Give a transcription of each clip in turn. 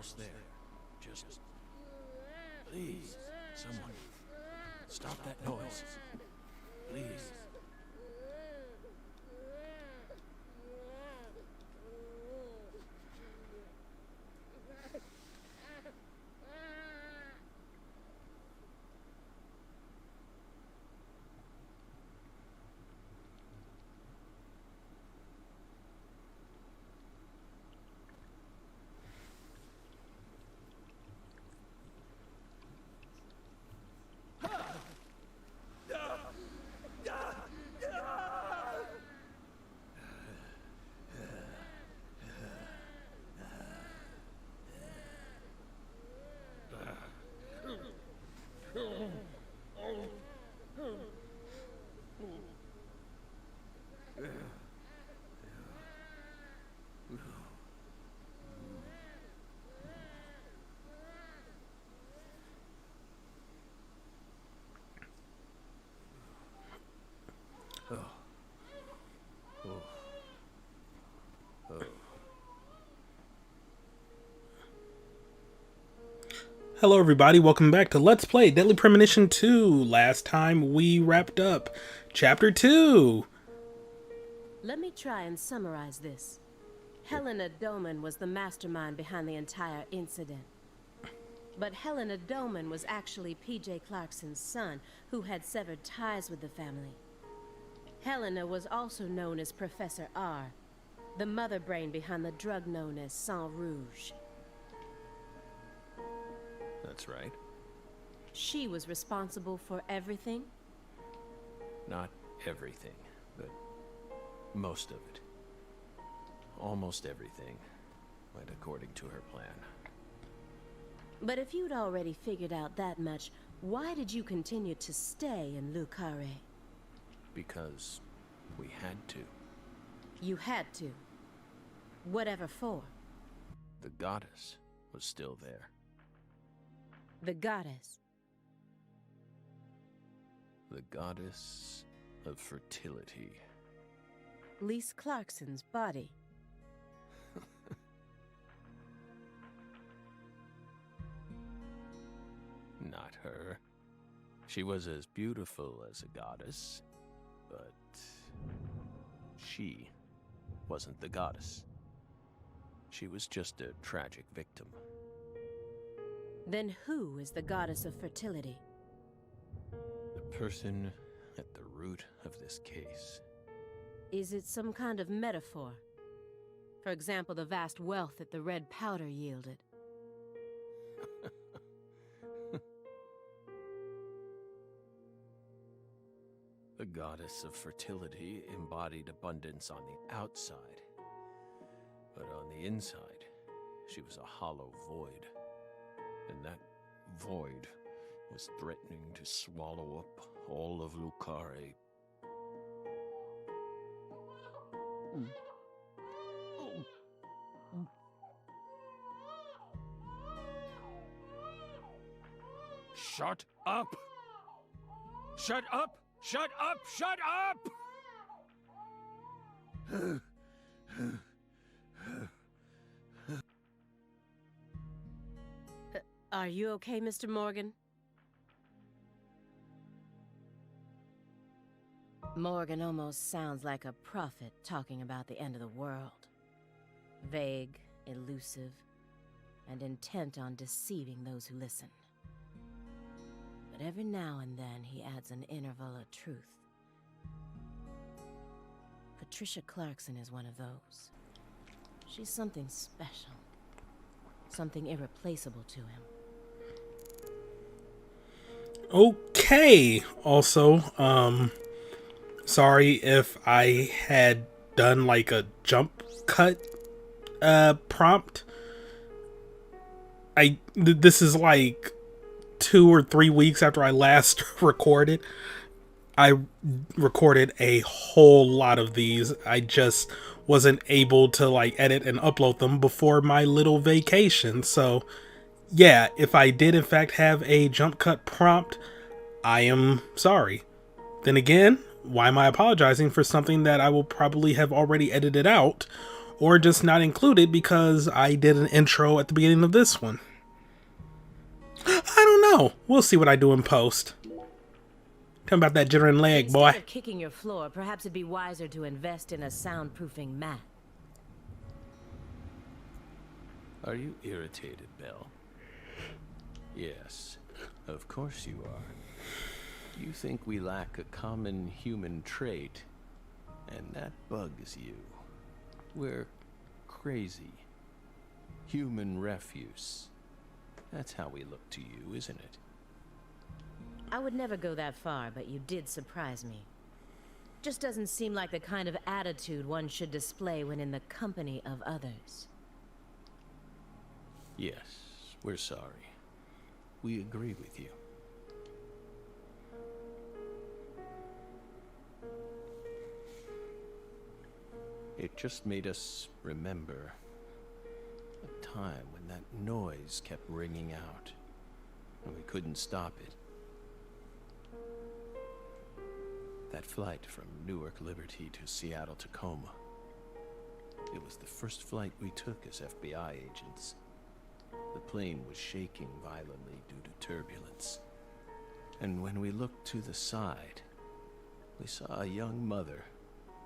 almost there. Just... Please, someone, stop that noise. Please. Hello everybody, welcome back to Let's Play Deadly Premonition 2. Last time we wrapped up Chapter 2. Let me try and summarize this. Helena Doman was the mastermind behind the entire incident. But Helena Doman was actually P.J. Clarkson's son, who had severed ties with the family. Helena was also known as Professor R, the mother brain behind the drug known as Sang Rouge. That's right. She was responsible for everything? Not everything, but most of it. Almost everything went according to her plan. But if you'd already figured out that much, why did you continue to stay in Le Carré? Because we had to. You had to. Whatever for? The goddess was still there. The goddess. The goddess of fertility. Lise Clarkson's body. Not her. She was as beautiful as a goddess, but she wasn't the goddess. She was just a tragic victim. Then who is the goddess of fertility? The person at the root of this case. Is it some kind of metaphor? For example, the vast wealth that the red powder yielded. The goddess of fertility embodied abundance on the outside. But on the inside, she was a hollow void. And that void was threatening to swallow up all of Le Carré. Shut up! Shut up! Shut up! Shut up! Are you okay, Mr. Morgan? Morgan almost sounds like a prophet talking about the end of the world. Vague, elusive, and intent on deceiving those who listen. But every now and then he adds an interval of truth. Patricia Clarkson is one of those. She's something special. Something irreplaceable to him. Okay, also, sorry if I had done like a jump cut prompt. This is like 2 or 3 weeks after I last recorded. I recorded a whole lot of these. I just wasn't able to like edit and upload them before my little vacation. So yeah, if I did in fact have a jump cut prompt, I am sorry. Then again, why am I apologizing for something that I will probably have already edited out or just not included because I did an intro at the beginning of this one. I don't know. We'll see what I do in post. Tell me about that jittering leg, boy. Instead of kicking your floor, perhaps it'd be wiser to invest in a soundproofing mat. Are you irritated, Belle? Yes, of course you are. You think we lack a common human trait, and that bugs you. We're crazy. Human refuse. That's how we look to you, isn't it? I would never go that far, but you did surprise me. Just doesn't seem like the kind of attitude one should display when in the company of others. Yes, we're sorry. We agree with you. It just made us remember a time when that noise kept ringing out, and we couldn't stop it. That flight from Newark Liberty to Seattle Tacoma. It was the first flight we took as FBI agents. The plane was shaking violently due to turbulence. And when we looked to the side, we saw a young mother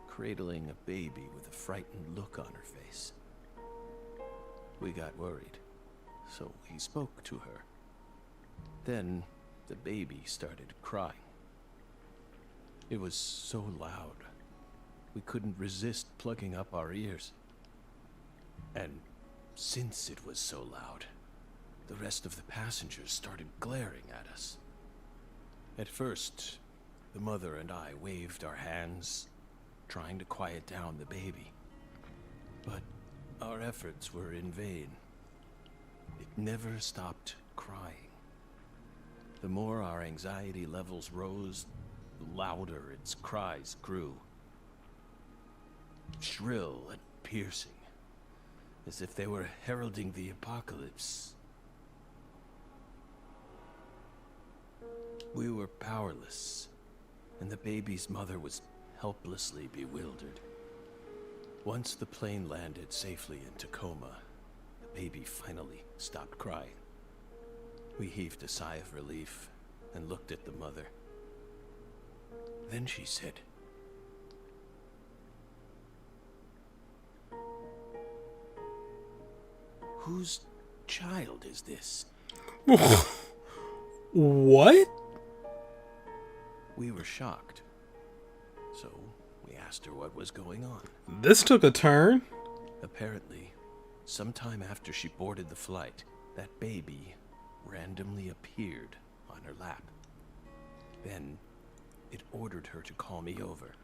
cradling a baby with a frightened look on her face. We got worried, so we spoke to her. Then the baby started crying. It was so loud, we couldn't resist plugging up our ears. And since it was so loud, the rest of the passengers started glaring at us. At first, the mother and I waved our hands, trying to quiet down the baby. But our efforts were in vain. It never stopped crying. The more our anxiety levels rose, the louder its cries grew. Shrill and piercing, as if they were heralding the apocalypse. We were powerless, and the baby's mother was helplessly bewildered. Once the plane landed safely in Tacoma, the baby finally stopped crying. We heaved a sigh of relief and looked at the mother. Then she said, "Whose child is this?" What? We were shocked, so we asked her what was going on. This took a turn. Apparently, sometime after she boarded the flight, that baby randomly appeared on her lap. Then it ordered her to call me over,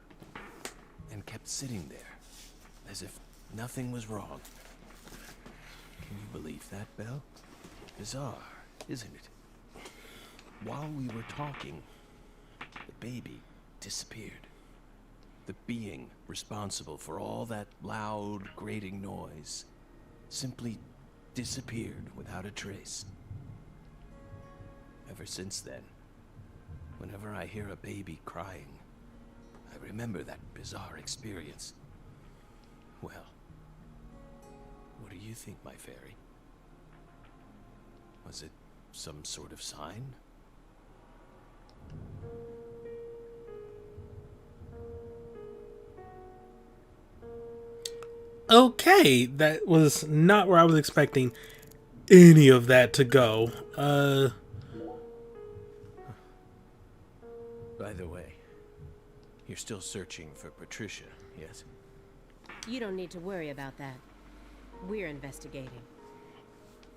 and kept sitting there, as if nothing was wrong. Can you believe that, Belle? Bizarre, isn't it? While we were talking, the baby disappeared. The being responsible for all that loud, grating noise simply disappeared without a trace. Ever since then, whenever I hear a baby crying, I remember that bizarre experience. Well, what do you think, my fairy? Was it some sort of sign? Okay, that was not where I was expecting any of that to go. By the way, you're still searching for Patricia, yes? You don't need to worry about that. We're investigating.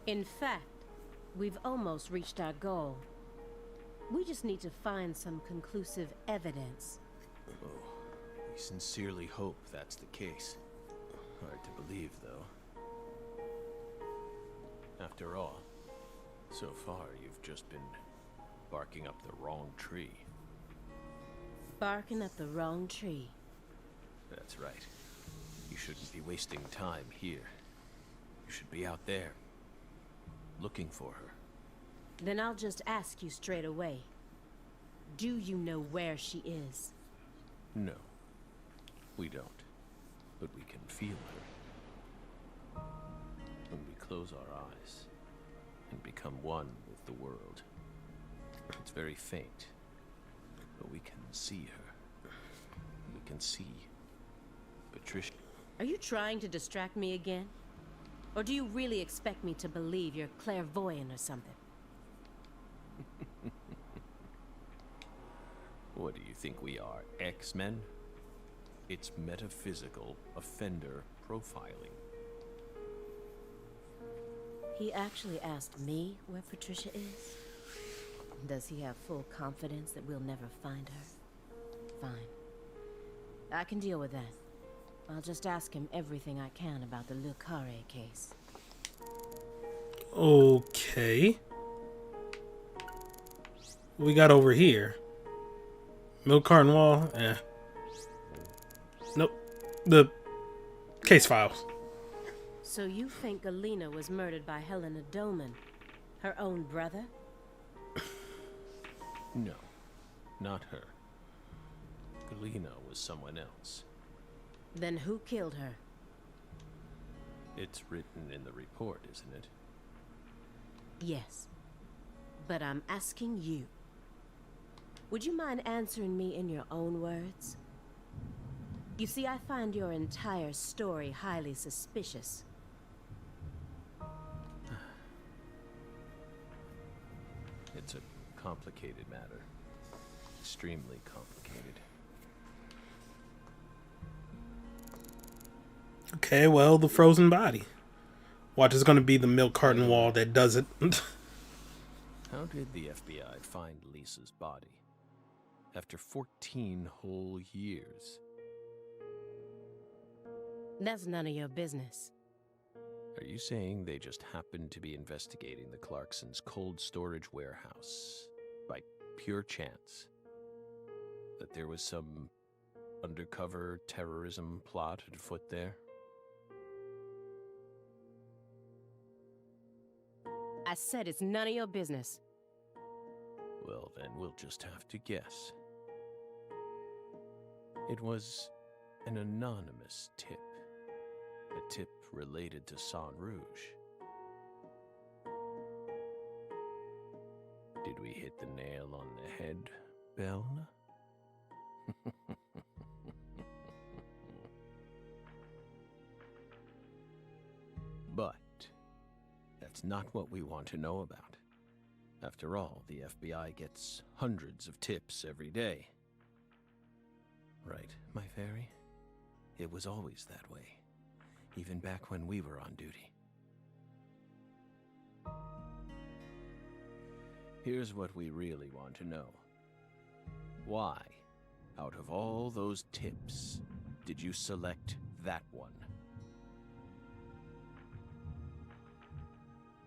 In fact, we've almost reached our goal. We just need to find some conclusive evidence. Oh, we sincerely hope that's the case. Hard to believe, though. After all, so far you've just been barking up the wrong tree. Barking up the wrong tree. That's right. You shouldn't be wasting time here. You should be out there, looking for her. Then I'll just ask you straight away. Do you know where she is? No, we don't. But we can feel her. close our eyes and become one with the world. It's very faint, but we can see her. We can see Patricia. Are you trying to distract me again? Or do you really expect me to believe you're clairvoyant or something? What do you think we are, X-Men? It's metaphysical offender profiling. He actually asked me where Patricia is? Does he have full confidence that we'll never find her? Fine. I can deal with that. I'll just ask him everything I can about the Le Carré case. Okay. We got over here. Milk carton wall? Eh. Nope. The case files. So you think Galena was murdered by Helena Doman, her own brother? No, not her. Galena was someone else. Then who killed her? It's written in the report, isn't it? Yes. But I'm asking you. Would you mind answering me in your own words? You see, I find your entire story highly suspicious. It's a complicated matter. Extremely complicated. Okay, well, the frozen body. Watch, it's going to be the milk carton wall that does it. How did the FBI find Lisa's body? After 14 whole years. That's none of your business. Are you saying they just happened to be investigating the Clarksons' cold storage warehouse by pure chance? That there was some undercover terrorism plot afoot there? I said it's none of your business. Well, then we'll just have to guess. It was an anonymous tip. A tip related to Saint Rouge. Did we hit the nail on the head, Belle? But that's not what we want to know about. After all, the FBI gets hundreds of tips every day. Right, my fairy? It was always that way, even back when we were on duty. Here's what we really want to know. Why, out of all those tips, did you select that one?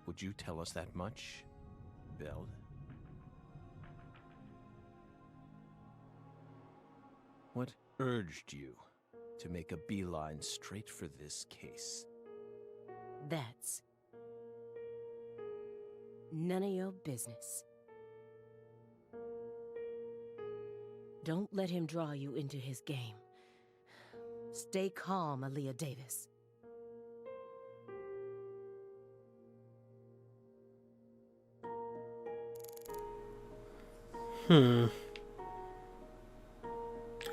Would you tell us that much, Belle? What urged you to make a beeline straight for this case? That's none of your business. Don't let him draw you into his game. Stay calm, Aaliyah Davis. Okay,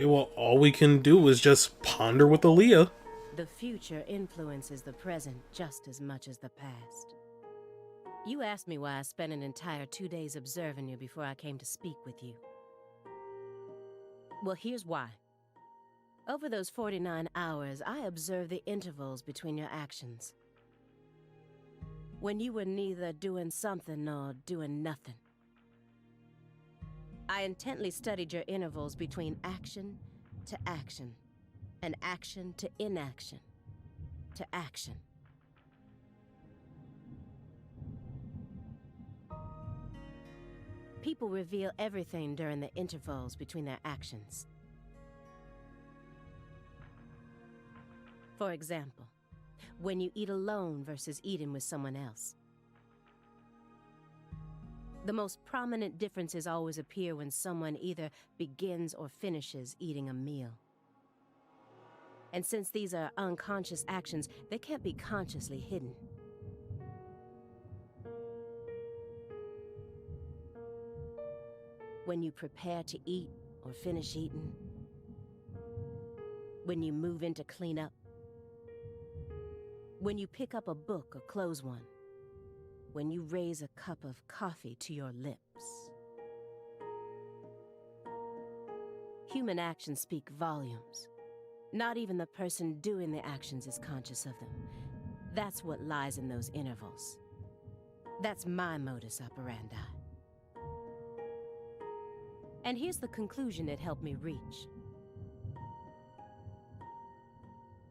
well, all we can do is just ponder with Aaliyah. The future influences the present just as much as the past. You asked me why I spent an entire 2 days observing you before I came to speak with you. Well, here's why. Over those 49 hours, I observed the intervals between your actions. When you were neither doing something nor doing nothing. I intently studied your intervals between action to action, and action to inaction, to action. People reveal everything during the intervals between their actions. For example, when you eat alone versus eating with someone else. The most prominent differences always appear when someone either begins or finishes eating a meal. And since these are unconscious actions, they can't be consciously hidden. When you prepare to eat or finish eating. When you move in to clean up. When you pick up a book or close one. When you raise a cup of coffee to your lips. Human actions speak volumes. Not even the person doing the actions is conscious of them. That's what lies in those intervals. That's my modus operandi. And here's the conclusion it helped me reach.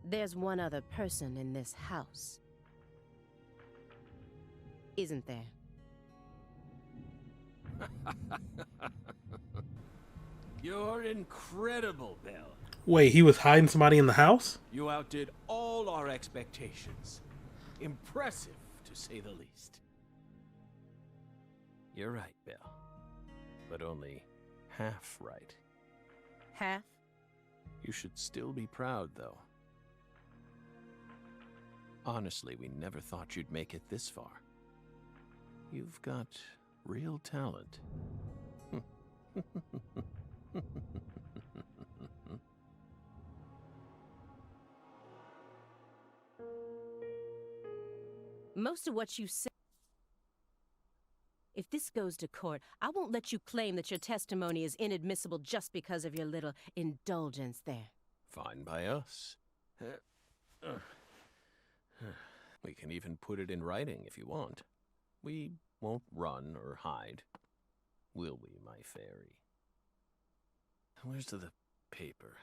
There's one other person in this house. Isn't there? You're incredible, Belle. Wait, he was hiding somebody in the house? You outdid all our expectations. Impressive, to say the least. You're right, Belle. But only half right. Half? You should still be proud, though. Honestly, we never thought you'd make it this far. You've got real talent. Most of what you say. If this goes to court, I won't let you claim that your testimony is inadmissible just because of your little indulgence there. Fine by us. We can even put it in writing if you want. We won't run or hide. Will we, my fairy? Where's the paper?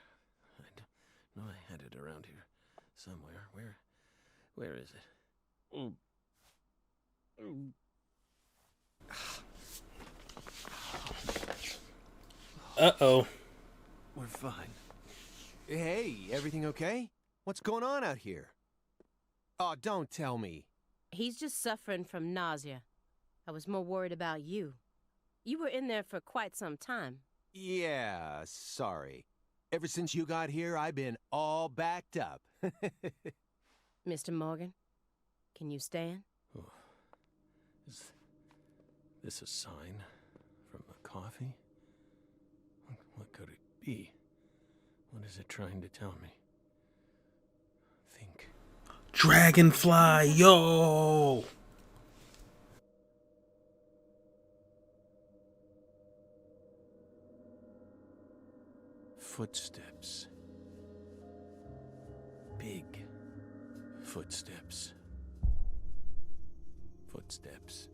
I know I had it around here somewhere. Where is it? Ooh. Uh-oh. We're fine. Hey, everything okay? What's going on out here? Oh, don't tell me. He's just suffering from nausea. I was more worried about you. You were in there for quite some time. Yeah, sorry. Ever since you got here, I've been all backed up. Mr. Morgan, can you stand? Oh. Is this a sign from the coffee? What could it be? What is it trying to tell me? Think. Dragonfly, yo! Footsteps. Big footsteps. Footsteps.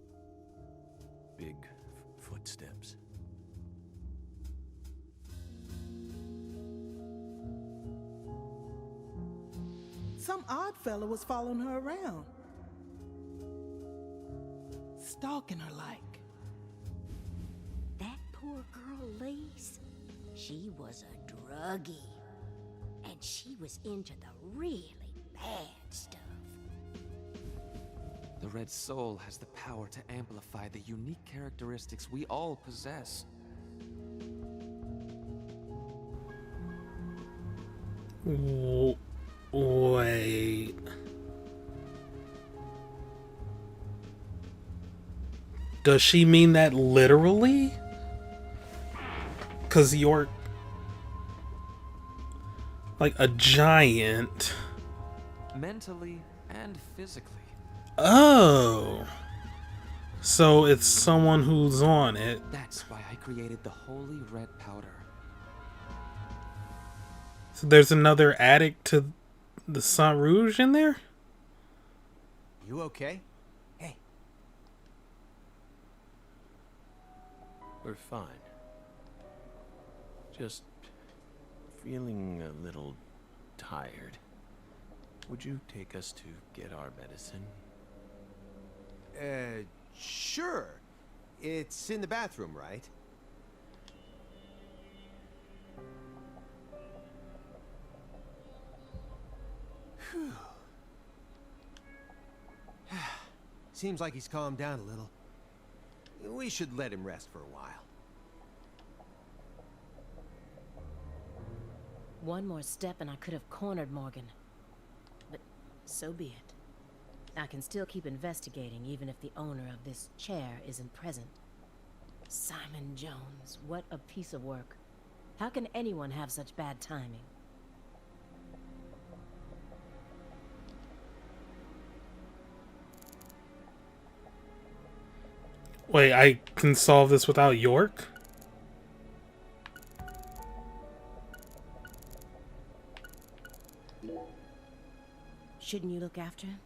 Big footsteps. Some odd fella was following her around. Stalking her like. That poor girl, Lise, she was a druggie. And she was into the really bad stuff. The Red Soul has the power to amplify the unique characteristics we all possess. Wait. Does she mean that literally? 'Cause you're like a giant. Mentally and physically. Oh. So it's someone who's on it. That's why I created the holy red powder. So there's another addict to the Saint Rouge in there? You okay? Hey. We're fine. Just feeling a little tired. Would you take us to get our medicine? Sure. It's in the bathroom, right? Whew. Seems like he's calmed down a little. We should let him rest for a while. One more step and I could have cornered Morgan. But so be it. I can still keep investigating even if the owner of this chair isn't present. Simon Jones, what a piece of work. How can anyone have such bad timing? Wait, I can solve this without York? Shouldn't you look after him?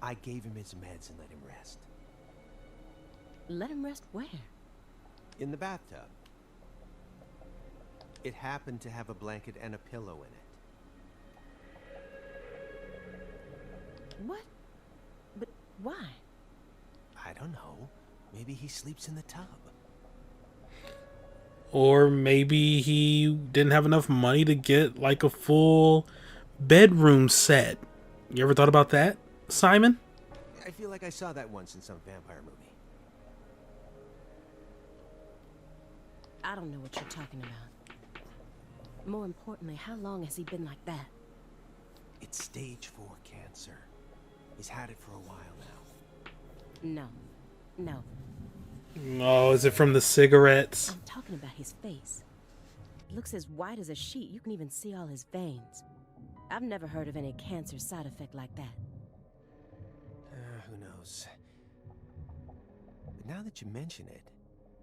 I gave him his meds and let him rest. Let him rest where? In the bathtub. It happened to have a blanket and a pillow in it. What? But why? I don't know. Maybe he sleeps in the tub. Or maybe he didn't have enough money to get like a full bedroom set. You ever thought about that, Simon? I feel like I saw that once in some vampire movie. I don't know what you're talking about. More importantly, how long has he been like that? It's stage 4 cancer. He's had it for a while now. No. Oh, is it from the cigarettes? I'm talking about his face. It looks as white as a sheet. You can even see all his veins. I've never heard of any cancer side effect like that. Who knows? But now that you mention it,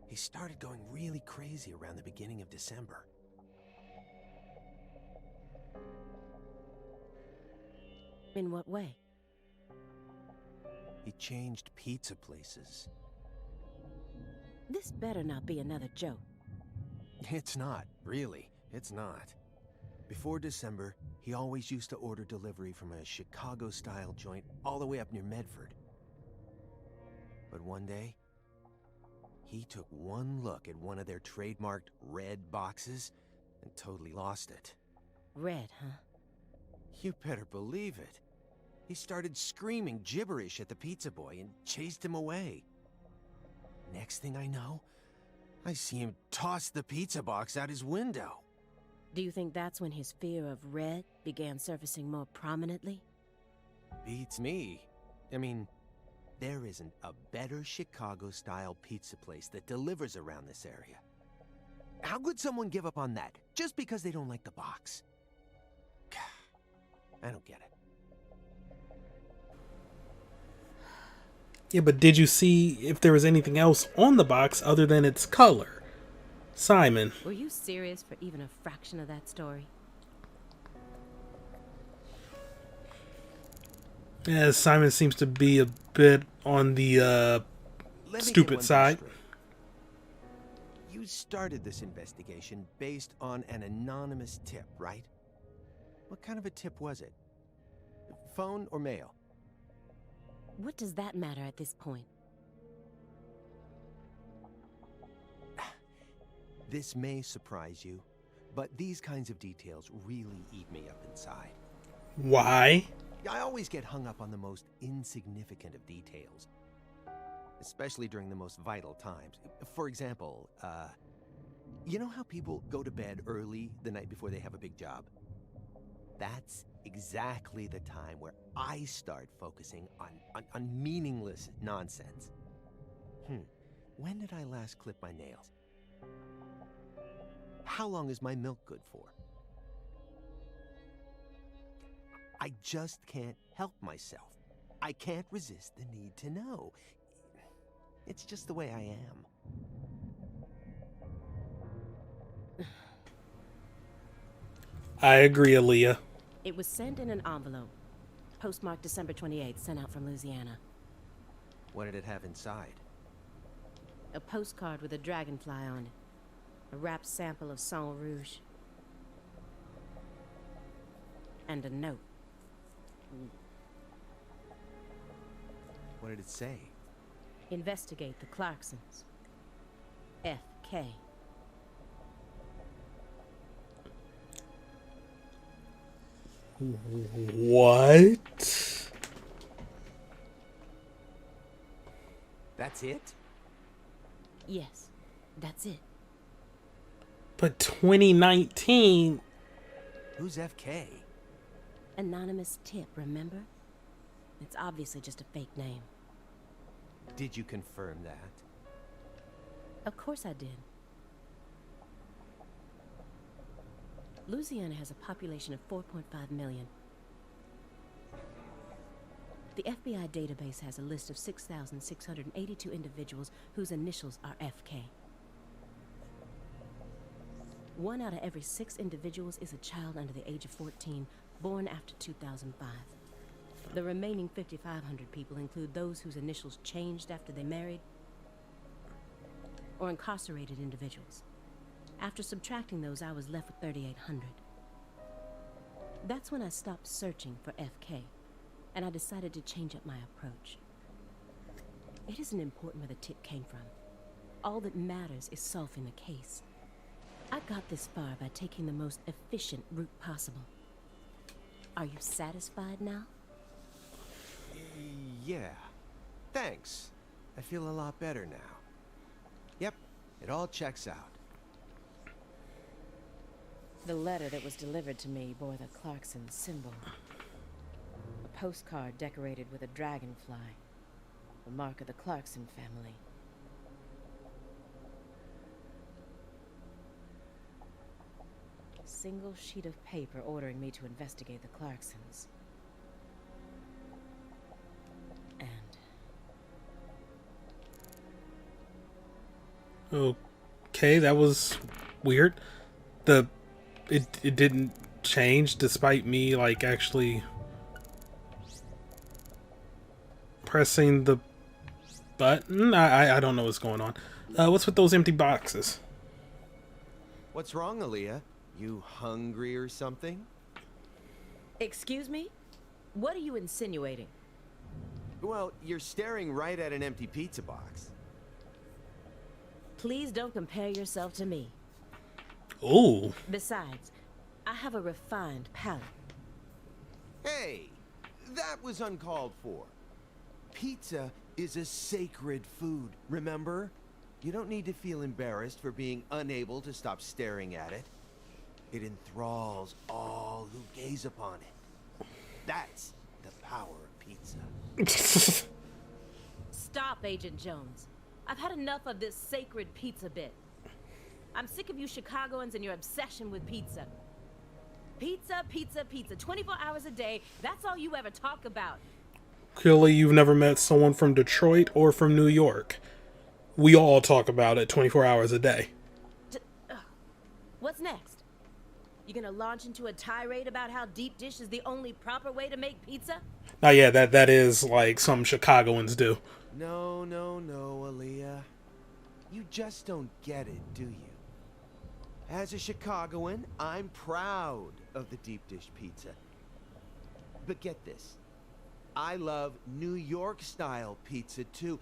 he started going really crazy around the beginning of December. In what way? He changed pizza places. This better not be another joke. It's not, really. It's not. Before December, he always used to order delivery from a Chicago-style joint all the way up near Medford. But one day, he took one look at one of their trademarked red boxes and totally lost it. Red, huh? You better believe it. He started screaming gibberish at the pizza boy and chased him away. Next thing I know, I see him toss the pizza box out his window. Do you think that's when his fear of red began surfacing more prominently? Beats me. I mean, there isn't a better Chicago-style pizza place that delivers around this area. How could someone give up on that just because they don't like the box? I don't get it. Yeah, but did you see if there was anything else on the box other than its color? Simon. Were you serious for even a fraction of that story? Yeah, Simon seems to be a bit on the Let me get stupid one side. thing straight. You started this investigation based on an anonymous tip, right? What kind of a tip was it? Phone or mail? What does that matter at this point? This may surprise you, but these kinds of details really eat me up inside. Why? I always get hung up on the most insignificant of details, especially during the most vital times. For example, you know how people go to bed early the night before they have a big job? That's exactly the time where I start focusing on meaningless nonsense. When did I last clip my nails? How long is my milk good for? I just can't help myself. I can't resist the need to know. It's just the way I am. I agree, Aaliyah. It was sent in an envelope. Postmarked December 28th, sent out from Louisiana. What did it have inside? A postcard with a dragonfly on it. A wrapped sample of Sang Rouge. And a note. What did it say? Investigate the Clarksons. F.K. What? That's it? Yes, that's it. But 2019... Who's FK? Anonymous tip, remember? It's obviously just a fake name. Did you confirm that? Of course I did. Louisiana has a population of 4.5 million. The FBI database has a list of 6,682 individuals whose initials are FK. 1 out of every 6 individuals is a child under the age of 14, born after 2005. The remaining 5,500 people include those whose initials changed after they married, or incarcerated individuals. After subtracting those, I was left with 3,800. That's when I stopped searching for FK, and I decided to change up my approach. It isn't important where the tip came from. All that matters is solving the case. I got this far by taking the most efficient route possible. Are you satisfied now? Yeah. Thanks. I feel a lot better now. Yep, it all checks out. The letter that was delivered to me bore the Clarksons symbol. A postcard decorated with a dragonfly, the mark of the Clarkson family. A single sheet of paper ordering me to investigate the Clarksons. And Okay, that was weird. It didn't change despite me like actually pressing the button. I don't know what's going on. What's with those empty boxes? What's wrong, Aaliyah? You hungry or something? excuse me? What are you insinuating? Well, you're staring right at an empty pizza box. Please don't compare yourself to me. Ooh. Besides, I have a refined palate. Hey, that was uncalled for. Pizza is a sacred food, remember? You don't need to feel embarrassed for being unable to stop staring at it. It enthralls all who gaze upon it. That's the power of pizza. Stop, Agent Jones. I've had enough of this sacred pizza bit. I'm sick of you Chicagoans and your obsession with pizza. Pizza, pizza, pizza. 24 hours a day. That's all you ever talk about. Clearly, you've never met someone from Detroit or from New York. We all talk about it 24 hours a day. What's next? You gonna launch into a tirade about how deep dish is the only proper way to make pizza? Now, yeah, that is like some Chicagoans do. No, Aaliyah. You just don't get it, do you? As a Chicagoan, I'm proud of the deep dish pizza. But get this. I love New York style pizza too.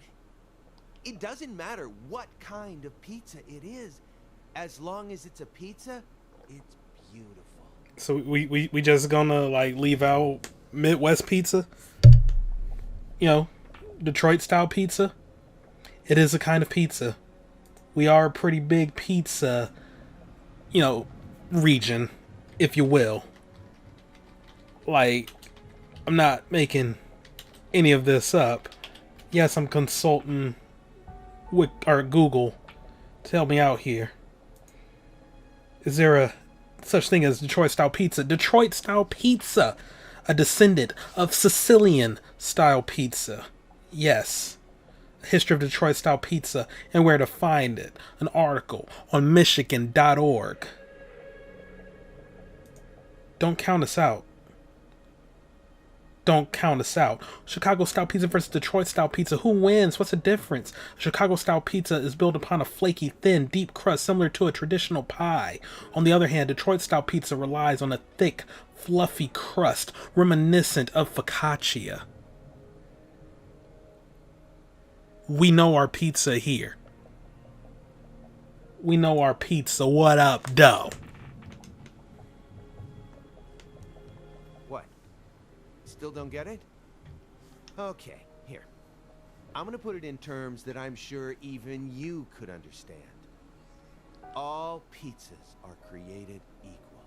It doesn't matter what kind of pizza it is. As long as it's a pizza, it's beautiful. So we just gonna like leave out Midwest pizza? You know, Detroit style pizza? It is a kind of pizza. We are a pretty big pizza, you know, region, if you will. Like, I'm not making any of this up. Yes, I'm consulting with or Google to help me out here. Is there a such thing as Detroit style pizza? Detroit style pizza, a descendant of Sicilian style pizza. Yes. A history of Detroit style pizza and where to find it. An article on Michigan.org. Don't count us out. Don't count us out. Chicago style pizza versus Detroit style pizza. Who wins? What's the difference? Chicago style pizza is built upon a flaky, thin, deep crust similar to a traditional pie. On the other hand, Detroit style pizza relies on a thick, fluffy crust reminiscent of focaccia. We know our pizza here. We know our pizza. What up, dough? Still don't get it? Okay, here. I'm gonna put it in terms that I'm sure even you could understand. All pizzas are created equal.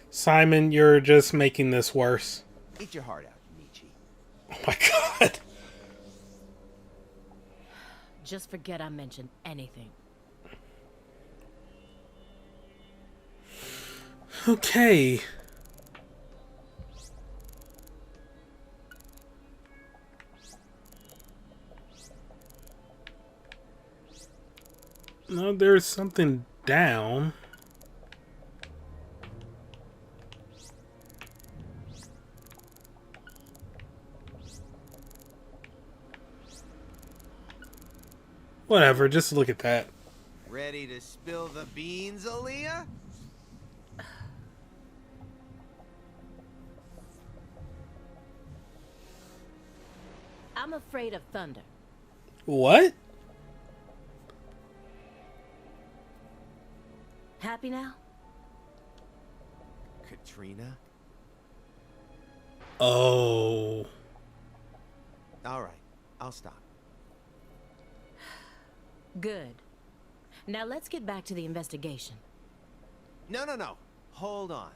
Simon, you're just making this worse. Eat your heart out, Nietzsche. Oh my god. just forget I mentioned anything. Okay. No, there's something down. Whatever, just look at that. Ready to spill the beans, Aaliyah? I'm afraid of thunder. What? Happy now? Katrina? Oh. All right, I'll stop. Good. Now let's get back to the investigation. No. Hold on.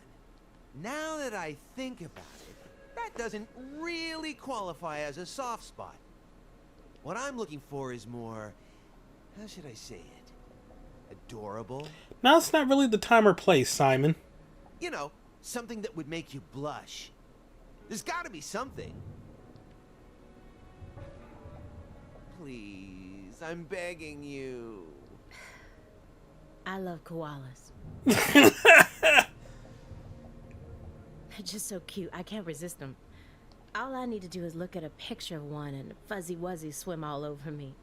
Now that I think about it, that doesn't really qualify as a soft spot. What I'm looking for is more, how should I say it? Adorable? Now it's not really the time or place, Simon. You know, something that would make you blush. There's gotta be something. Please, I'm begging you. I love koalas. They're just so cute. I can't resist them. All I need to do is look at a picture of one and fuzzy wuzzies swim all over me.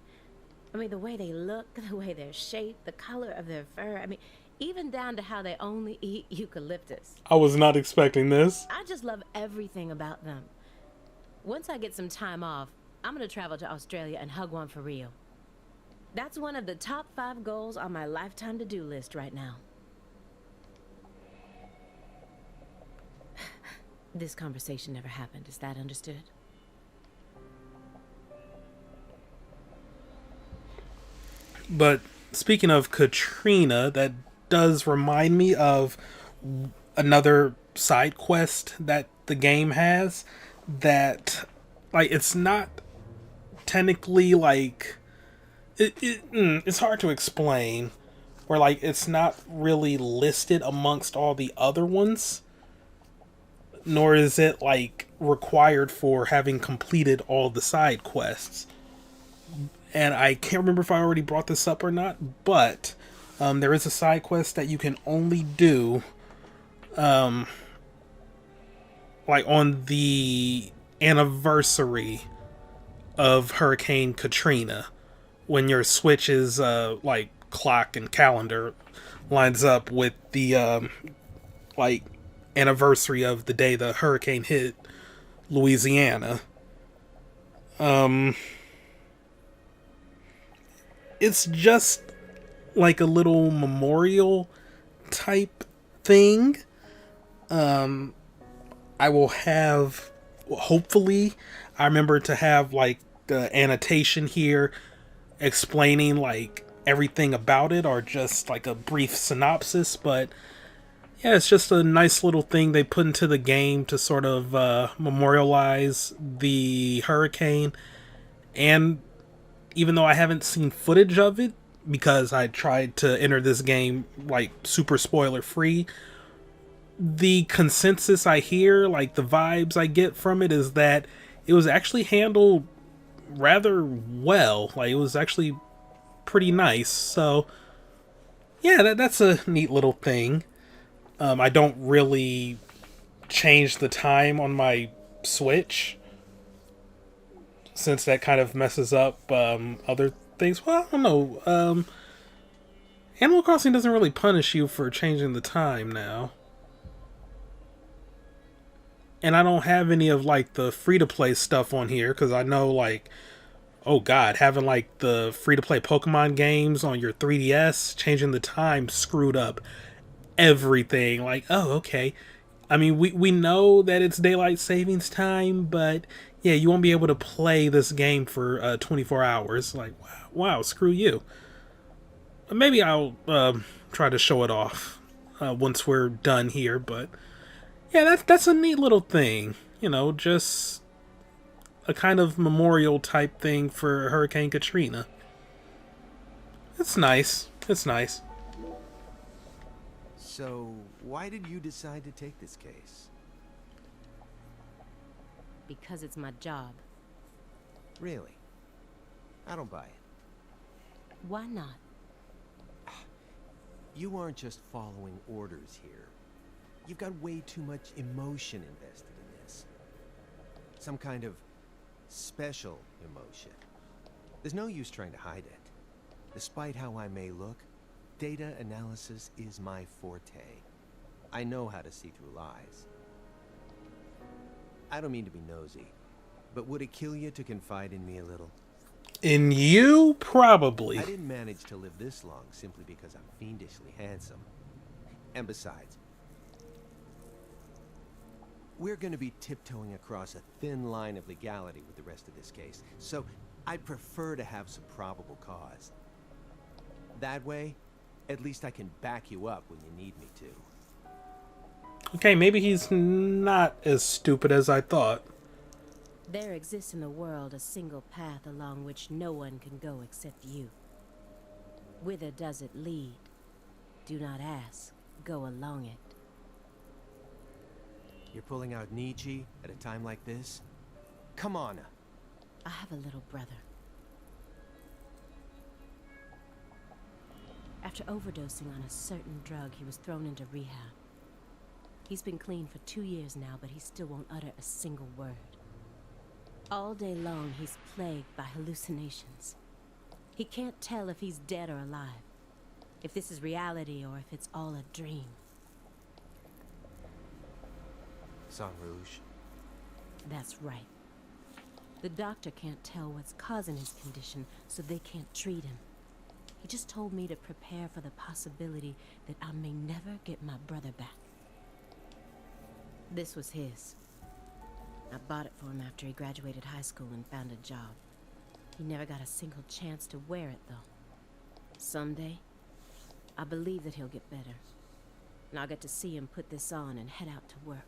I mean, the way they look, the way they're shaped, the color of their fur. I mean, even down to how they only eat eucalyptus. I was not expecting this. I just love everything about them. Once I get some time off, I'm gonna travel to Australia and hug one for real. That's one of the top 5 goals on my lifetime to-do list right now. This conversation never happened. Is that understood? But speaking of Katrina, that does remind me of another side quest that the game has that, like, it's not technically, like, it's hard to explain, where, like, it's not really listed amongst all the other ones, nor is it, like, required for having completed all the side quests. And I can't remember if I already brought this up or not, but there is a side quest that you can only do like on the anniversary of Hurricane Katrina, when your Switch's like clock and calendar lines up with the like anniversary of the day the hurricane hit Louisiana. It's just like a little memorial type thing. I will have, hopefully, I remember to have like the annotation here explaining like everything about it, or just like a brief synopsis. But yeah, it's just a nice little thing they put into the game to sort of memorialize the hurricane. And even though I haven't seen footage of it, because I tried to enter this game like super spoiler free, the consensus I hear, like the vibes I get from it, is that it was actually handled rather well. Like, it was actually pretty nice. So yeah, that's a neat little thing. I don't really change the time on my Switch, since that kind of messes up other things. Well, I don't know. Animal Crossing doesn't really punish you for changing the time now. And I don't have any of like the free-to-play stuff on here, because I know, like, oh god, having like the free-to-play Pokemon games on your 3DS, changing the time screwed up everything. Like, oh, okay. I mean, we know that it's daylight savings time, but yeah, you won't be able to play this game for 24 hours. Like, wow, screw you. Maybe I'll try to show it off once we're done here, but yeah, that's a neat little thing. You know, just a kind of memorial type thing for Hurricane Katrina. It's nice. It's nice. So, why did you decide to take this case? Because it's my job. Really? I don't buy it. Why not? You aren't just following orders here. You've got way too much emotion invested in this. Some kind of special emotion. There's no use trying to hide it. Despite how I may look, data analysis is my forte. I know how to see through lies. I don't mean to be nosy, but would it kill you to confide in me a little? In you, probably. I didn't manage to live this long simply because I'm fiendishly handsome. And besides, we're going to be tiptoeing across a thin line of legality with the rest of this case, so I'd prefer to have some probable cause. That way, at least I can back you up when you need me to. Okay, maybe he's not as stupid as I thought. There exists in the world a single path along which no one can go except you. Whither does it lead? Do not ask. Go along it. You're pulling out Nietzsche at a time like this? Come on. I have a little brother. After overdosing on a certain drug, he was thrown into rehab. He's been clean for 2 years now, but he still won't utter a single word. All day long, he's plagued by hallucinations. He can't tell if he's dead or alive, if this is reality or if it's all a dream. Sang Rouge. That's right. The doctor can't tell what's causing his condition, so they can't treat him. He just told me to prepare for the possibility that I may never get my brother back. This was his. I bought it for him after he graduated high school and found a job. He never got a single chance to wear it, though. Someday, I believe that he'll get better. And I'll get to see him put this on and head out to work.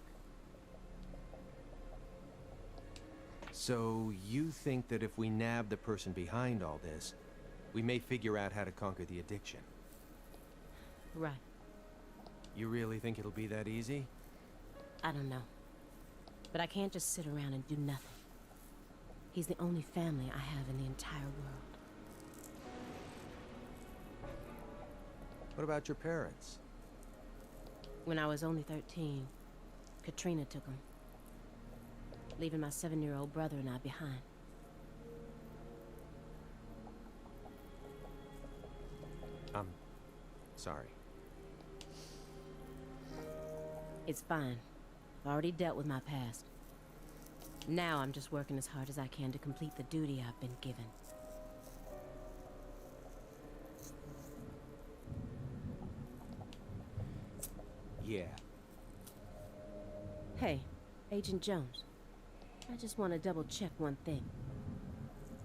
So, you think that if we nab the person behind all this, we may figure out how to conquer the addiction? Right. You really think it'll be that easy? I don't know. But I can't just sit around and do nothing. He's the only family I have in the entire world. What about your parents? When I was only 13, Katrina took him, leaving my 7-year-old brother and I behind. I'm sorry. It's fine. I've already dealt with my past. Now I'm just working as hard as I can to complete the duty I've been given. Yeah. Hey, Agent Jones. I just want to double check one thing.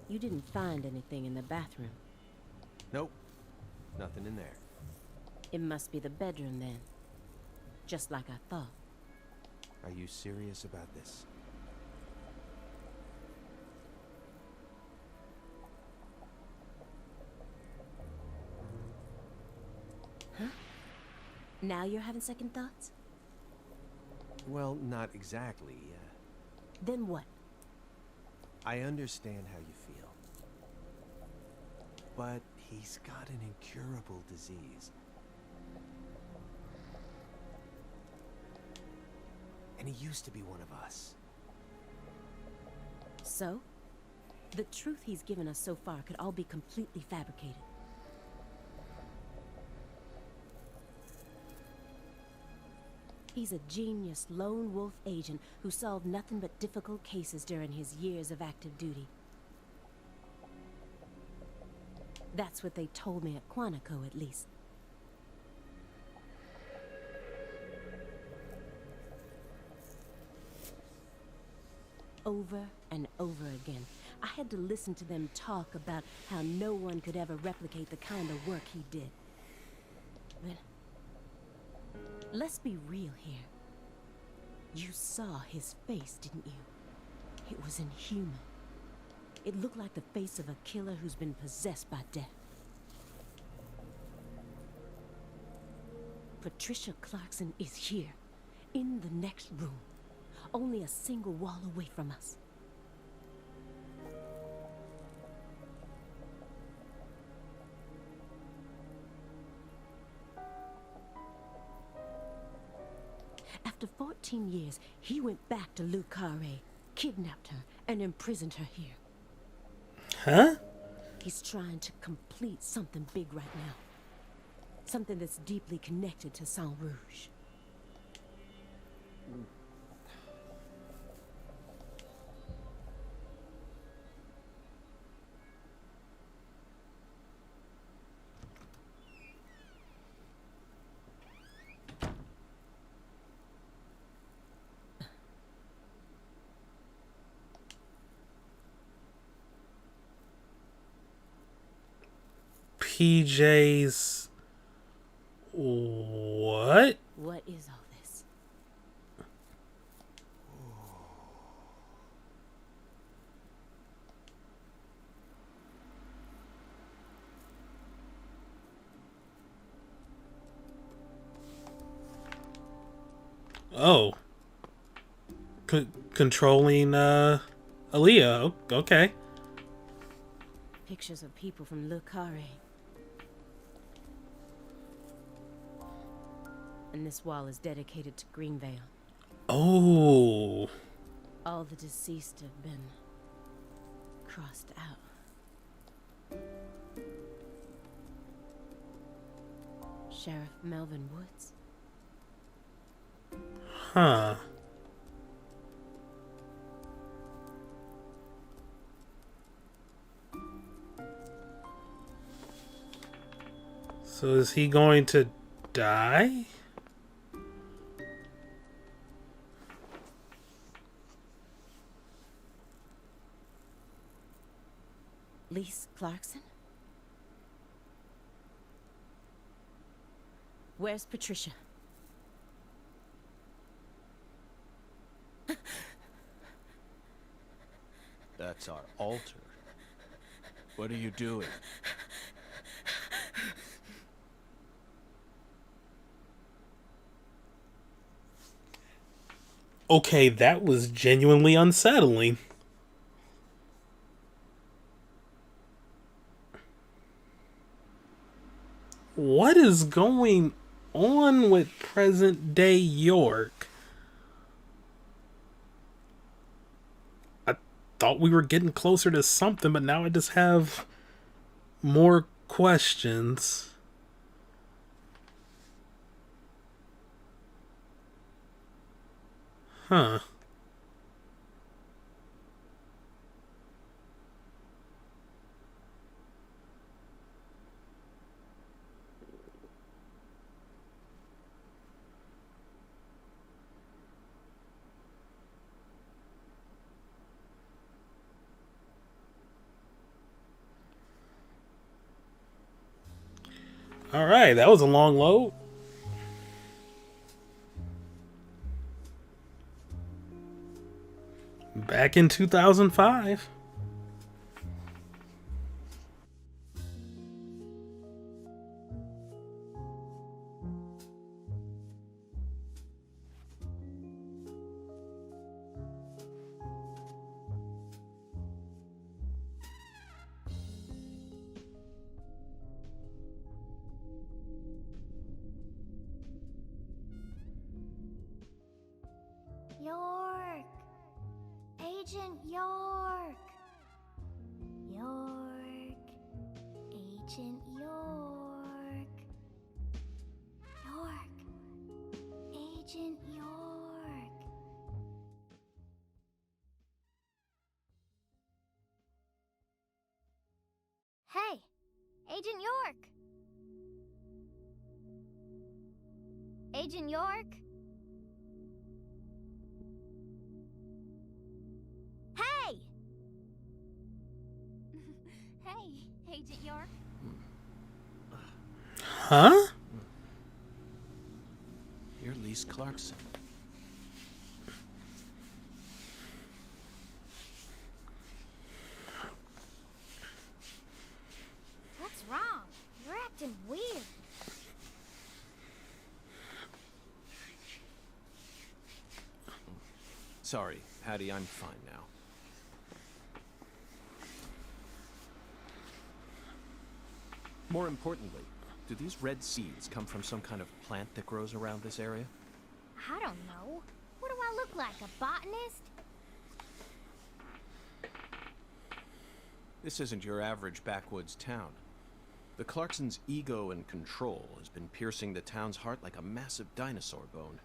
You didn't find anything in the bathroom. Nope. Nothing in there. It must be the bedroom then. Just like I thought. Are you serious about this? Huh? Now you're having second thoughts? Well, not exactly. Then what? I understand how you feel. But he's got an incurable disease. And he used to be one of us. So? The truth he's given us so far could all be completely fabricated. He's a genius lone wolf agent who solved nothing but difficult cases during his years of active duty. That's what they told me at Quantico, at least. Over and over again, I had to listen to them talk about how no one could ever replicate the kind of work he did. But let's be real here. You saw his face, didn't you? It was inhuman. It looked like the face of a killer who's been possessed by death. Patricia Clarkson is here, in the next room, only a single wall away from us. After 14 years, he went back to Le Carré, kidnapped her, and imprisoned her here. Huh? He's trying to complete something big right now. Something that's deeply connected to Saint Rouge. PJ's... What? What is all this? Oh. Controlling, Aaliyah. Okay. Pictures of people from Le Carré. And this wall is dedicated to Greenvale. Oh. All the deceased have been crossed out. Sheriff Melvin Woods. Huh. So is he going to die? Lise Clarkson? Where's Patricia? That's our altar. What are you doing? Okay, that was genuinely unsettling. What is going on with present day York? I thought we were getting closer to something, but now I just have more questions. Huh. All right, that was a long load. Back in 2005. York! Agent York! York! Agent York! York! Agent York! Hey! Agent York! Agent York? Hey! Hey, Agent York. Huh? You're Lise Clarkson. What's wrong? You're acting weird. Sorry, Patty, I'm fine now. More importantly, do these red seeds come from some kind of plant that grows around this area? I don't know. What do I look like, a botanist? This isn't your average backwoods town. The Clarksons' ego and control has been piercing the town's heart like a massive dinosaur bone.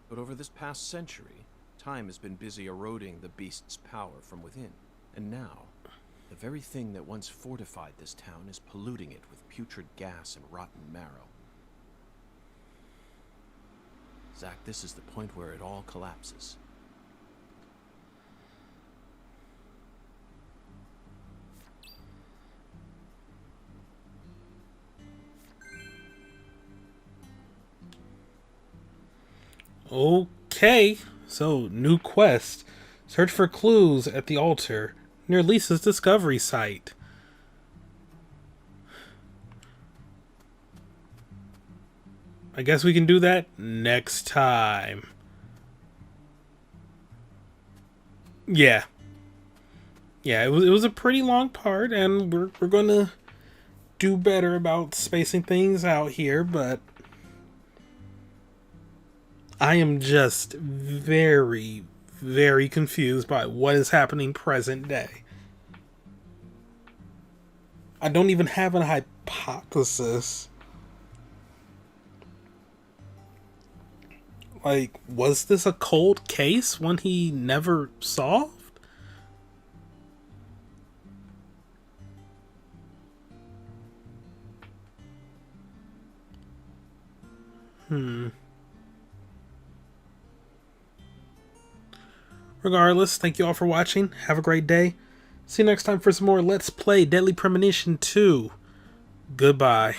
But over this past century, time has been busy eroding the beast's power from within. And now, the very thing that once fortified this town is polluting it with putrid gas and rotten marrow. Zach, this is the point where it all collapses. Okay, so new quest. Search for clues at the altar near Lisa's discovery site. I guess we can do that next time. Yeah. Yeah, it was a pretty long part, and we're gonna do better about spacing things out here, but I am just very, very confused by what is happening present day. I don't even have a hypothesis. Like, was this a cold case one he never solved? Regardless, thank you all for watching. Have a great day. See you next time for some more Let's Play Deadly Premonition 2. Goodbye.